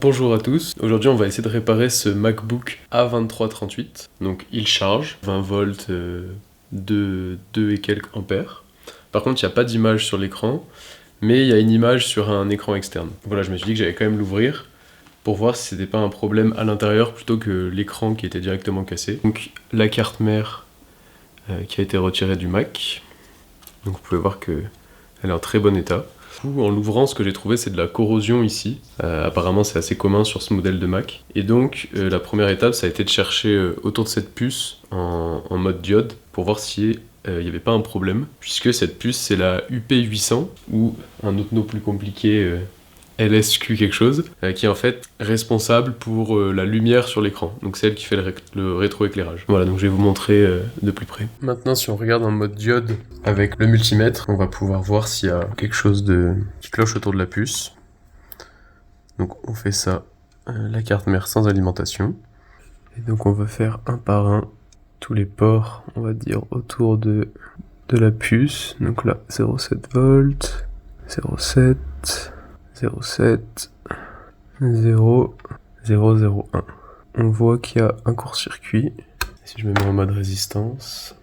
Bonjour à tous, aujourd'hui on va essayer de réparer ce MacBook A2338. Donc il charge, 20 volts, 2 et quelques ampères. Par contre il n'y a pas d'image sur l'écran, mais il y a une image sur un écran externe. Voilà, je me suis dit que j'allais quand même l'ouvrir pour voir si c'était pas un problème à l'intérieur plutôt que l'écran qui était directement cassé. Donc la carte mère qui a été retirée du Mac. Donc vous pouvez voir qu'elle est en très bon état. En l'ouvrant, ce que j'ai trouvé, c'est de la corrosion ici. Apparemment, c'est assez commun sur ce modèle de Mac. Et donc, la première étape, ça a été de chercher autour de cette puce en mode diode pour voir si il n'y avait pas un problème. Puisque cette puce, c'est la UP800 ou un autre nom plus compliqué, LSQ quelque chose, qui est en fait responsable pour la lumière sur l'écran. Donc c'est elle qui fait le rétroéclairage. Voilà, donc je vais vous montrer de plus près. Maintenant, si on regarde en mode diode avec le multimètre, on va pouvoir voir s'il y a quelque chose qui cloche autour de la puce. Donc on fait ça, la carte mère sans alimentation. Et donc on va faire un par un tous les ports, on va dire, autour de la puce. Donc là, 0,7 volts, 0,7... 0,7, 0, 0,01. On voit qu'il y a un court-circuit. Si je me mets en mode résistance,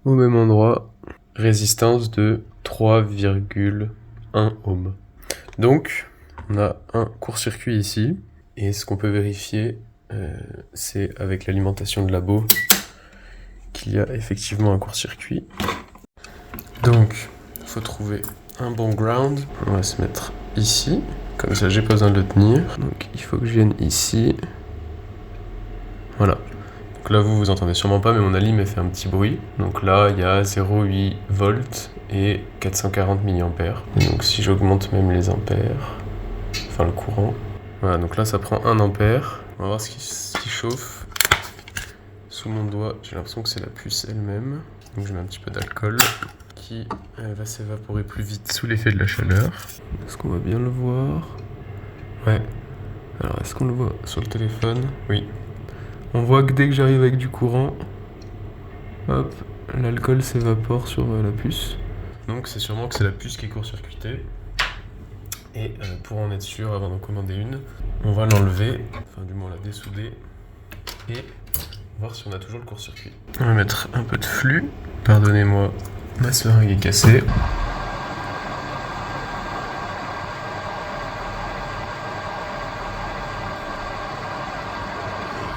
au même endroit, résistance de 3,1 ohms. Donc, on a un court-circuit ici. Et ce qu'on peut vérifier, c'est avec l'alimentation de labo qu'il y a effectivement un court-circuit. Donc, il faut trouver un bon ground. On va se mettre ici, comme ça j'ai pas besoin de le tenir. Donc il faut que je vienne ici. Voilà. Donc là vous entendez sûrement pas, mais mon alim a fait un petit bruit. Donc là il y a 0,8 volts et 440 mA. Et donc si j'augmente même les ampères, enfin le courant. Voilà, donc là ça prend 1 ampère. On va voir ce qui chauffe. Sous mon doigt, j'ai l'impression que c'est la puce elle-même. Donc je mets un petit peu d'alcool qui va s'évaporer plus vite sous l'effet de la chaleur. Est-ce qu'on va bien le voir? Ouais. Alors, est-ce qu'on le voit sur le téléphone? Oui. On voit que dès que j'arrive avec du courant, hop, l'alcool s'évapore sur la puce. Donc c'est sûrement que c'est la puce qui est court-circuitée. Et pour en être sûr, avant d'en commander une, on va l'enlever, enfin du moins la dessouder, et voir si on a toujours le court-circuit. On va mettre un peu de flux. Pardonnez-moi, ma seringue est cassée.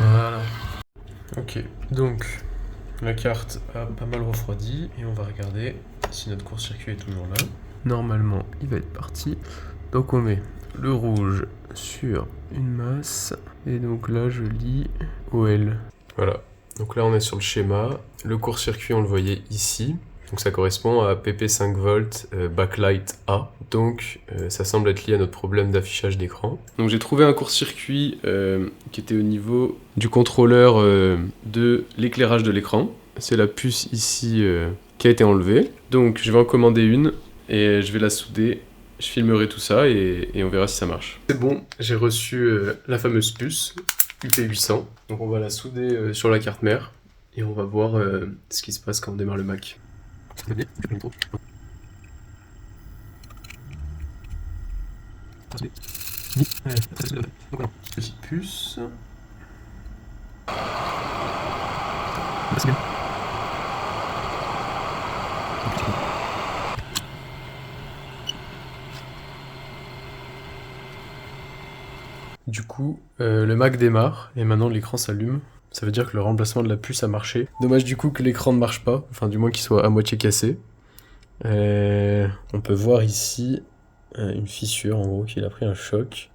Voilà. Ok, donc la carte a pas mal refroidi et on va regarder si notre court-circuit est toujours là. Normalement, il va être parti. Donc on met le rouge sur une masse et donc là je lis OL. Voilà. Donc là on est sur le schéma. Le court-circuit on le voyait ici. Donc ça correspond à PP5V backlight A. Donc ça semble être lié à notre problème d'affichage d'écran. Donc j'ai trouvé un court-circuit qui était au niveau du contrôleur de l'éclairage de l'écran. C'est la puce ici qui a été enlevée. Donc je vais en commander une et je vais la souder. Je filmerai tout ça et on verra si ça marche. C'est bon, j'ai reçu la fameuse puce UP800. Donc on va la souder sur la carte mère et on va voir ce qui se passe quand on démarre le Mac. Petite puce. C'est bien. Du coup, le Mac démarre et maintenant l'écran s'allume. Ça veut dire que le remplacement de la puce a marché. Dommage du coup que l'écran ne marche pas, enfin du moins qu'il soit à moitié cassé. On peut voir ici une fissure, en gros, qu'il a pris un choc.